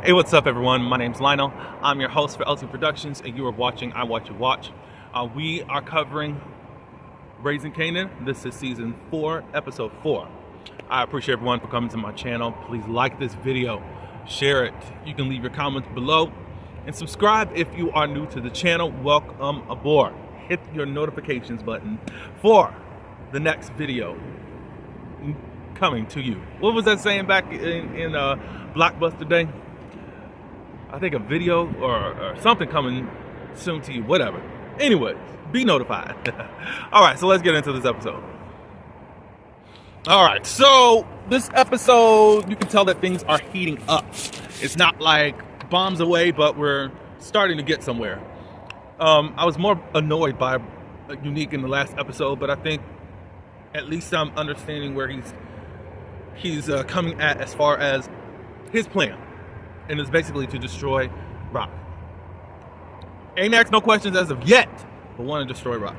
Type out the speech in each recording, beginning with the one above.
Hey, what's up, everyone? My name's Lionel. I'm your host for LT Productions, and you are watching I Watch You Watch. We are covering Raising Kanan. This is season 4, episode 4. I appreciate everyone for coming to my channel. Please like this video, share it. You can leave your comments below, and subscribe if you are new to the channel. Welcome aboard. Hit your notifications button for the next video coming to you. What was that saying back in Blockbuster Day? I think a video or something coming soon to you, whatever. Anyways, be notified. All right, so let's get into this episode. All right, so this episode, you can tell that things are heating up. It's not like bombs away, but we're starting to get somewhere. I was more annoyed by Unique in the last episode, but I think at least I'm understanding where he's coming at as far as his plan. And it's basically to destroy Rock. Ain't asked no questions as of yet, but want to destroy Rock.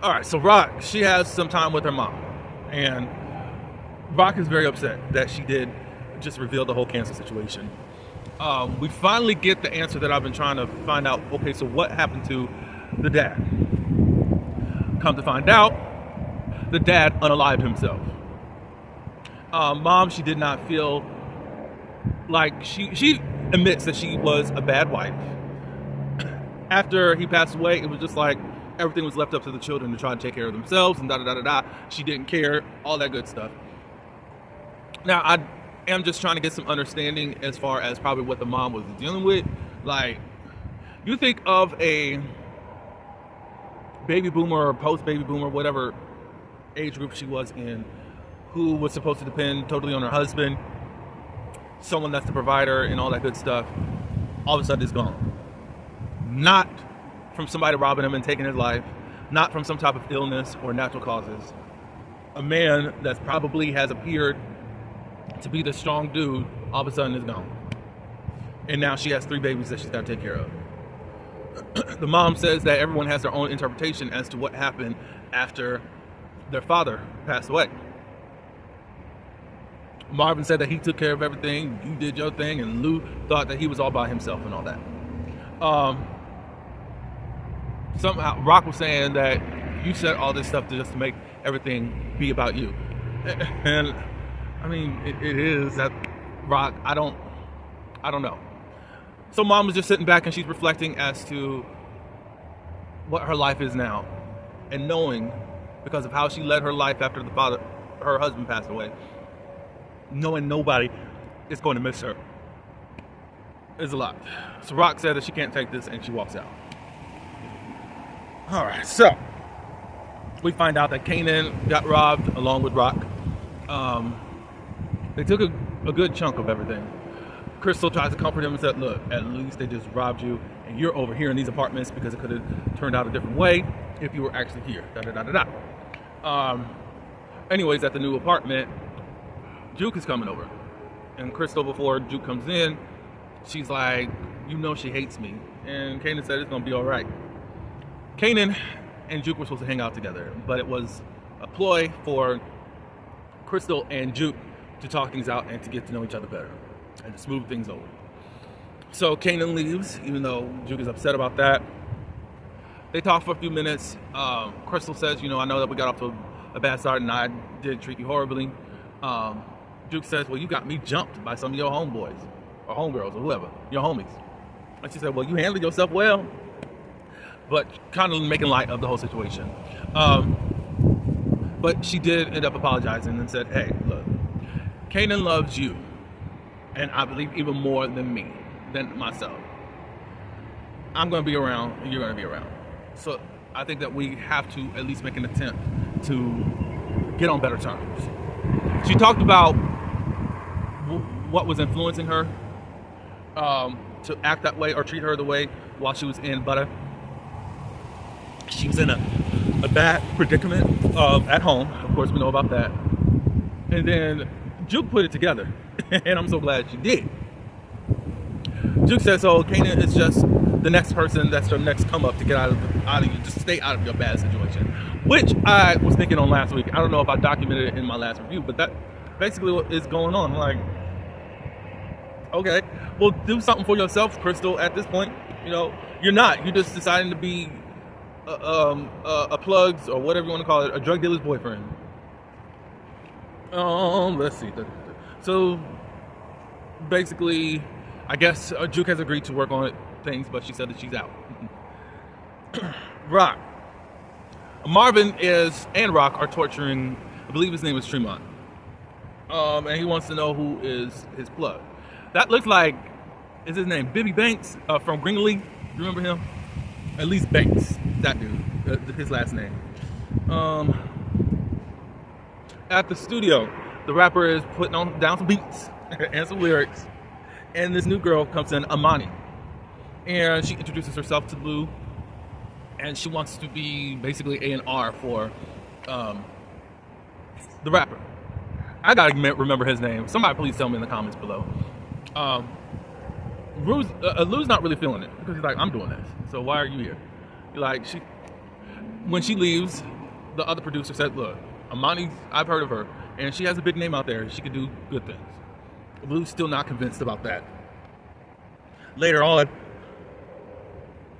All right, so Rock, she has some time with her mom. And Rock is very upset that she did just reveal the whole cancer situation. We finally get the answer that I've been trying to find out. Okay, so what happened to the dad? Come to find out, the dad unalived himself. Mom, she did not feel like she admits that she was a bad wife. After he passed away, it was just like everything was left up to the children to try to take care of themselves and da-da-da-da-da. She didn't care, all that good stuff. Now, I am just trying to get some understanding as far as probably what the mom was dealing with. Like, you think of a baby boomer or post-baby boomer, whatever age group she was in, who was supposed to depend totally on her husband, someone that's the provider and all that good stuff, all of a sudden is gone. Not from somebody robbing him and taking his life, not from some type of illness or natural causes. A man that probably has appeared to be the strong dude, all of a sudden is gone. And now she has 3 babies that she's got to take care of. The mom says that everyone has their own interpretation as to what happened after their father passed away. Marvin said that he took care of everything, you did your thing, and Lou thought that he was all by himself and all that. Somehow Rock was saying that you said all this stuff just to make everything be about you. And I mean, it is that Rock, I don't know. So mom was just sitting back and she's reflecting as to what her life is now, and knowing, because of how she led her life after her husband passed away, knowing nobody is going to miss her is a lot. So Rock said that she can't take this and she walks out. All right, so we find out that Kanan got robbed along with Rock. They took a good chunk of everything. Crystal tries to comfort him and said, look, at least they just robbed you and you're over here in these apartments because it could have turned out a different way if you were actually here. Anyways, at the new apartment, Juke is coming over. And Crystal, before Juke comes in, she's like, you know she hates me. And Kanan said it's going to be all right. Kanan and Juke were supposed to hang out together, but it was a ploy for Crystal and Juke to talk things out and to get to know each other better and to smooth things over. So Kanan leaves, even though Juke is upset about that. They talk for a few minutes. Crystal says, you know, I know that we got off to a bad start and I did treat you horribly. Juke says, well, you got me jumped by some of your homeboys or homegirls or whoever, your homies. And she said, well, you handled yourself well, but kind of making light of the whole situation. But she did end up apologizing and said, hey, look, Kanan loves you, and I believe even more than me, than myself. I'm going to be around, and you're going to be around. So I think that we have to at least make an attempt to get on better terms. She talked about what was influencing her to act that way or treat her the way while she was in Butter. She was in a bad predicament at home. Of course, we know about that. And then Juke put it together, and I'm so glad she did. Juke says, so Kanan is just the next person that's your next come up to get out of you, just stay out of your bad situation. Which I was thinking on last week. I don't know if I documented it in my last review, but that basically what is going on. Like, Okay, well, do something for yourself, Crystal. At this point, you're not. You're just deciding to be a plug's, or whatever you want to call it, a drug dealer's boyfriend. Let's see. So basically, I guess Juke has agreed to work on things, but she said that she's out. Rock, Marvin and Rock are torturing. I believe his name is Tremont. And he wants to know who is his plug. That looks like, is his name Bibby Banks from Gringley? You remember him? At least Banks, that dude, his last name. At the studio, the rapper is putting down some beats and some lyrics, and this new girl comes in, Amani, and she introduces herself to Lou, and she wants to be basically A&R for the rapper. I gotta remember his name. Somebody please tell me in the comments below. Lou's not really feeling it because he's like, I'm doing this, so why are you here? When she leaves, the other producer said, look, Amani, I've heard of her, and she has a big name out there. She could do good things. Lou's still not convinced about that. Later on,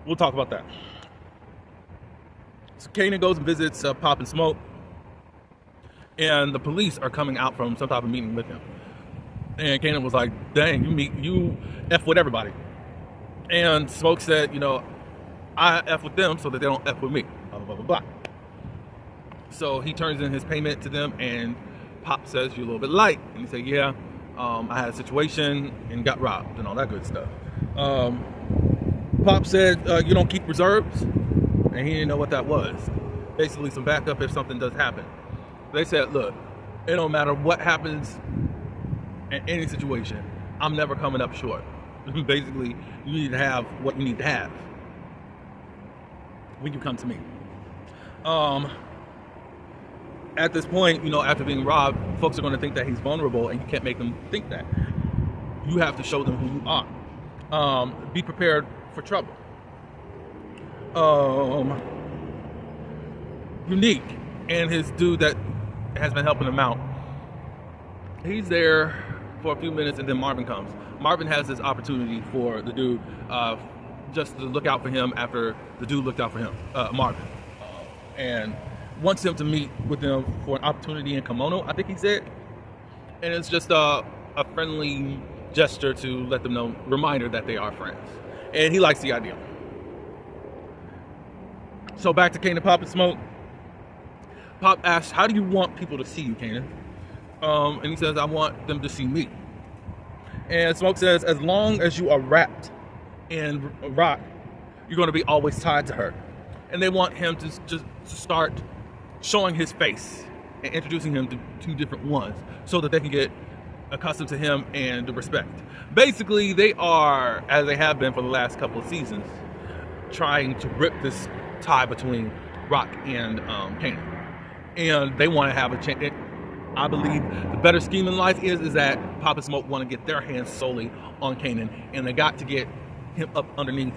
we'll talk about that. So Kanan goes and visits Pop and Smoke, and the police are coming out from some type of meeting with him. And Kanan was like, dang, you F with everybody. And Smoke said, I F with them so that they don't F with me. Blah, blah, blah, blah. So he turns in his payment to them, and Pop says, you're a little bit light. And he said, yeah, I had a situation and got robbed and all that good stuff. Pop said, you don't keep reserves? And he didn't know what that was. Basically some backup if something does happen. They said, look, it don't matter what happens in any situation, I'm never coming up short. Basically, you need to have what you need to have when you come to me. At this point, after being robbed, folks are going to think that he's vulnerable, and you can't make them think that. You have to show them who you are. Be prepared for trouble. Unique and his dude that has been helping him out. He's there for a few minutes, and then Marvin comes. Marvin has this opportunity for the dude just to look out for him after the dude looked out for him, Marvin, and wants him to meet with them for an opportunity in Kimono, I think he said. And it's just a friendly gesture to let them know, reminder that they are friends. And he likes the idea. So back to Kanan, Pop, and Smoke. Pop asks, how do you want people to see you, Kanan? And he says, I want them to see me. And Smoke says, as long as you are wrapped in rock, you're going to be always tied to her. And they want him to just start showing his face and introducing him to two different ones so that they can get accustomed to him and the respect. Basically, they are, as they have been for the last couple of seasons, trying to rip this tie between Rock and Kanan. And they want to have a chance. I believe the better scheme in life is that Pop and Smoke want to get their hands solely on Kanan, and they got to get him up underneath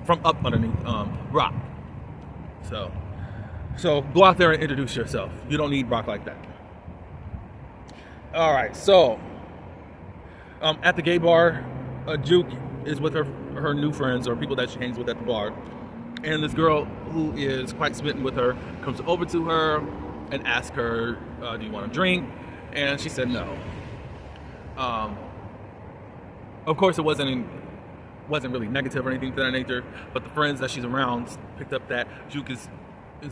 Rock. So go out there and introduce yourself. You don't need Rock like that. All right, so at the gay bar, Juke is with her new friends, or people that she hangs with at the bar, and this girl who is quite smitten with her comes over to her and asks her, do you want a drink? And she said no. Of course, it wasn't really negative or anything to that nature, but the friends that she's around picked up that Juke is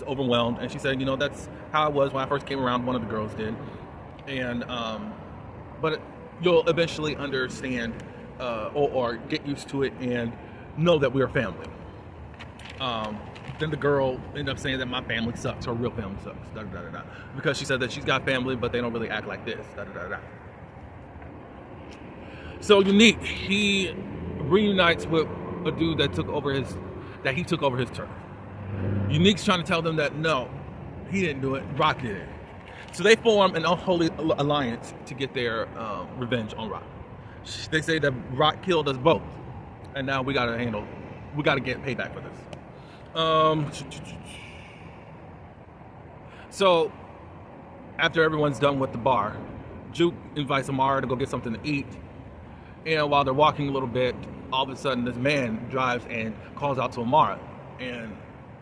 overwhelmed, and she said, that's how I was when I first came around. One of the girls did, and but you'll eventually understand or get used to it and know that we are family. Then the girl ended up saying that my family sucks, her real family sucks, da, da, da, da, because she said that she's got family, but they don't really act like this, da, da, da, da. So Unique, he reunites with a dude that he took over his turf. Unique's trying to tell them that no, he didn't do it, Rock did it. So they form an unholy alliance to get their revenge on Rock. They say that Rock killed us both, and now we gotta get payback for this. So after everyone's done with the bar, Juke invites Amara to go get something to eat. And while they're walking a little bit, all of a sudden this man drives and calls out to Amara. And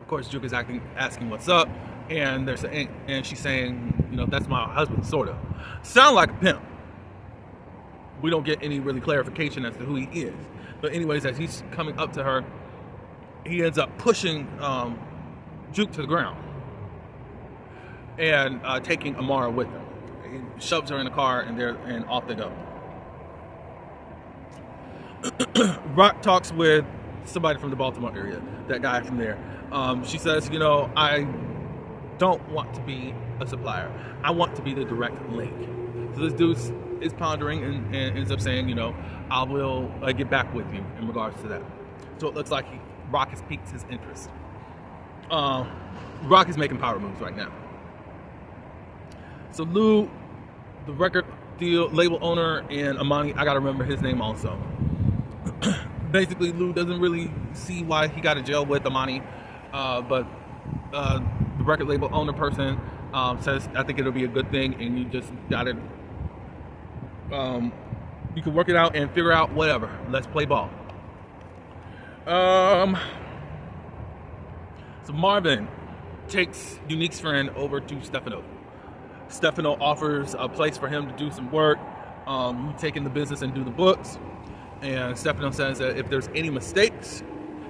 of course Juke is asking what's up, and they're saying, and she's saying, you know, that's my husband, sort of. Sound like a pimp. We don't get any really clarification as to who he is. But anyways, as he's coming up to her, he ends up pushing Juke to the ground and taking Amara with him. He shoves her in the car, and off they go. Rock talks with somebody from the Baltimore area, that guy from there. She says, you know, I don't want to be a supplier. I want to be the direct link. So this dude is pondering and ends up saying, you know, I will get back with you in regards to that. So it looks like Rock has piqued his interest. Rock is making power moves right now. So Lou, the record deal label owner, and Amani, I gotta remember his name also. Basically, Lou doesn't really see why he got to jail with Amani, but the record label owner person says, I think it'll be a good thing, and you just gotta, you can work it out and figure out whatever. Let's play ball. So Marvin takes Unique's friend over to Stefano. Stefano offers a place for him to do some work, take in the business and do the books. And Stefano says that if there's any mistakes,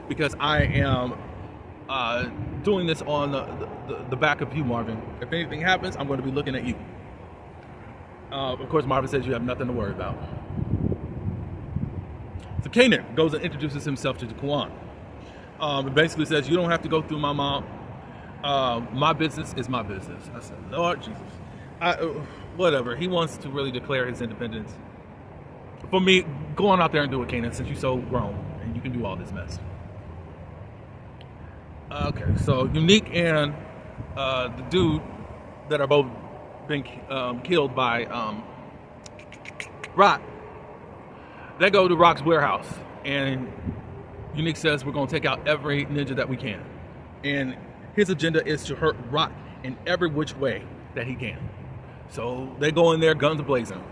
because I am doing this on the back of you, Marvin, if anything happens, I'm going to be looking at you. Of course, Marvin says you have nothing to worry about. So Kanan goes and introduces himself to Kanan. It basically says, you don't have to go through my mom. My business is my business. I said, Lord Jesus. Whatever. He wants to really declare his independence. For me, go on out there and do it, Kanan, since you're so grown and you can do all this mess. Okay, so Unique and the dude that are both being killed by Rock, they go to Rock's warehouse, and Unique says, we're going to take out every ninja that we can. And his agenda is to hurt Rock in every which way that he can. So they go in there, guns blazing.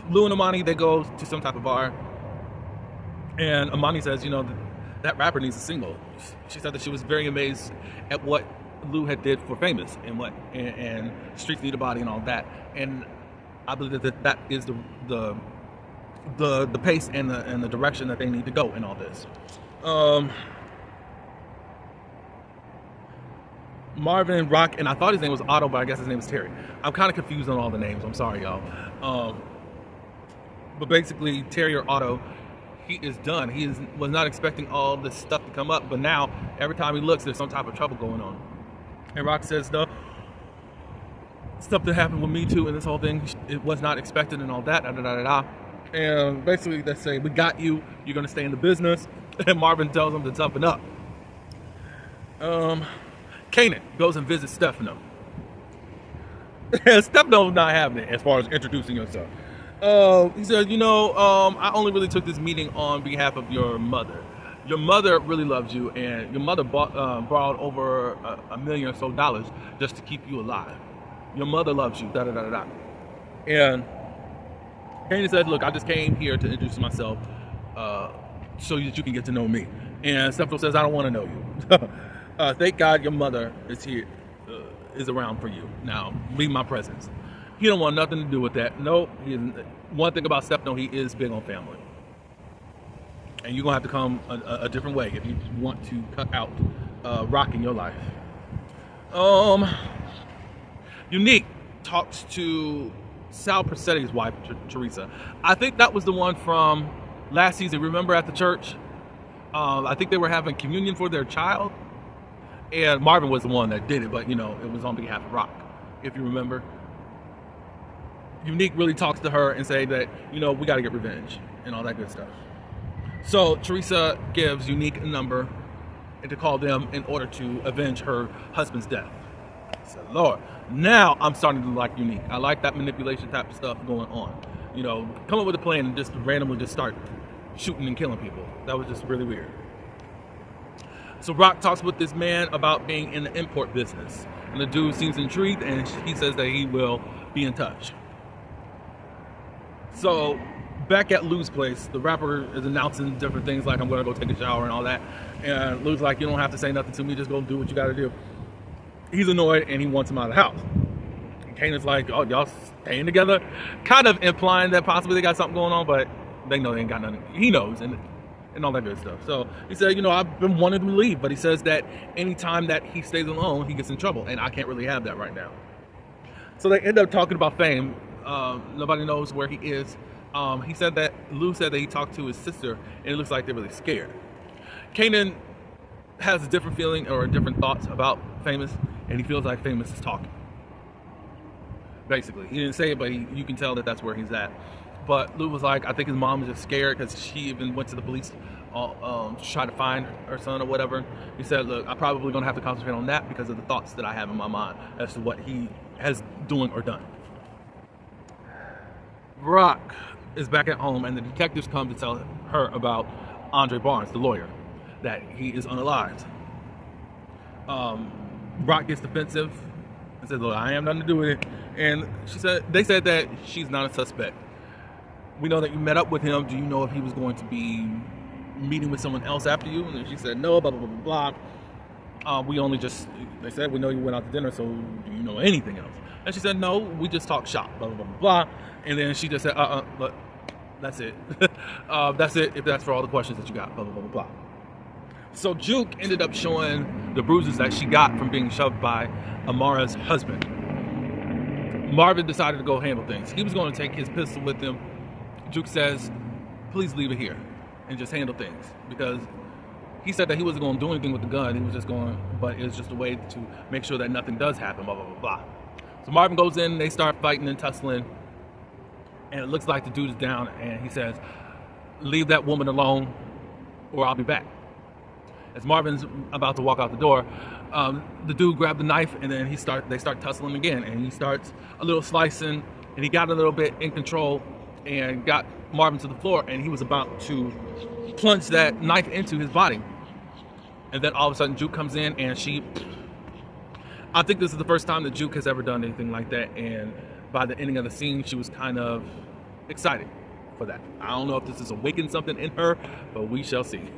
Lou and Amani, they go to some type of bar, and Amani says, you know, that rapper needs a single. She said that she was very amazed at what Lou had did for Famous and Streets Need a Body and all that. And I believe that is the pace and the direction that they need to go in all this. Marvin, Rock, and I thought his name was Otto, but I guess his name is Terry. I'm kind of confused on all the names. I'm sorry, y'all. But basically, Terry or Otto, he is done. He was not expecting all this stuff to come up, but now every time he looks, there's some type of trouble going on. And Rock says, no, stuff that happened with me too, and this whole thing, it was not expected and all that, And basically, they say, we got you. You're going to stay in the business. And Marvin tells him to toughen up. Kanan goes and visits Stefano. Stefano's not having it as far as introducing yourself. He said, you know, I only really took this meeting on behalf of your mother. Your mother really loves you, and your mother borrowed over $1 million or so just to keep you alive. Your mother loves you, And Kanan said, look, I just came here to introduce myself so that you can get to know me. And Stefano says, I don't want to know you. Thank God your mother is here, is around for you. Now, leave my presence. He don't want nothing to do with that. No, one thing about Stefano, he is big on family. And you're going to have to come a different way if you want to cut out Rock in your life. Unique talks to Sal Persetti's wife, Teresa. I think that was the one from last season. Remember at the church? I think they were having communion for their child. And Marvin was the one that did it, but, you know, it was on behalf of Rock, if you remember. Unique really talks to her and say that, you know, we got to get revenge and all that good stuff. So Teresa gives Unique a number and to call them in order to avenge her husband's death. I said, Lord, now I'm starting to like Unique. I like that manipulation type of stuff going on. You know, come up with a plan and just randomly just start shooting and killing people. That was just really weird. So Rock talks with this man about being in the import business. And the dude seems intrigued, and he says that he will be in touch. So back at Lou's place, the rapper is announcing different things like, I'm gonna go take a shower and all that. And Lou's like, you don't have to say nothing to me, just go do what you gotta do. He's annoyed and he wants him out of the house. And Kanan's like, oh, y'all staying together? Kind of implying that possibly they got something going on, but they know they ain't got nothing. He knows and all that good stuff. So he said, I've been wanting to leave, but he says that anytime that he stays alone, he gets in trouble, and I can't really have that right now. So they end up talking about fame. Nobody knows where he is. Lou said that he talked to his sister, and it looks like they're really scared. Kanan has a different feeling or different thoughts about Famous, and he feels like Famous is talking. Basically, he didn't say it, but you can tell that that's where he's at. But Lou was like, I think his mom is just scared because she even went to the police to try to find her son or whatever. He said, look, I'm probably going to have to concentrate on that because of the thoughts that I have in my mind as to what he has doing or done. Brock is back at home, and the detectives come to tell her about Andre Barnes, the lawyer, that he is unalived. Brock gets defensive and says, look, I have nothing to do with it. And they said that she's not a suspect. We know that you met up with him. Do you know if he was going to be meeting with someone else after you? And she said, no, blah, blah, blah, blah. They said, we know you went out to dinner, so do you know anything else? And she said, no, we just talked shop, blah, blah, blah, blah. And then she just said, but that's it. That's it, if that's for all the questions that you got, blah, blah, blah, blah. So Juke ended up showing the bruises that she got from being shoved by Amara's husband. Marvin decided to go handle things. He was going to take his pistol with him. Juke says, please leave it here and just handle things, because he said that he wasn't going to do anything with the gun. He was just going, but it was just a way to make sure that nothing does happen, blah, blah, blah, blah. So Marvin goes in, they start fighting and tussling, and it looks like the dude is down, and he says, leave that woman alone or I'll be back. As Marvin's about to walk out the door, the dude grabbed the knife, and then they start tussling again, and he starts a little slicing, and he got a little bit in control and got Marvin to the floor, and he was about to plunge that knife into his body. And then all of a sudden Juke comes in, and I think this is the first time that Juke has ever done anything like that, and by the ending of the scene, she was kind of excited for that. I don't know if this has awakened something in her, but we shall see.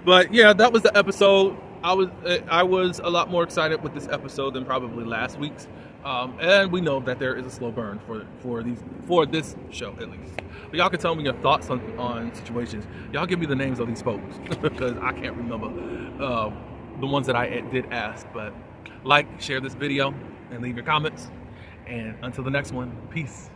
But yeah, that was the episode. I was a lot more excited with this episode than probably last week's. And we know that there is a slow burn for this show, at least. But y'all can tell me your thoughts on situations. Y'all give me the names of these folks because I can't remember the ones that I did ask. But like, share this video, and leave your comments. And until the next one, peace.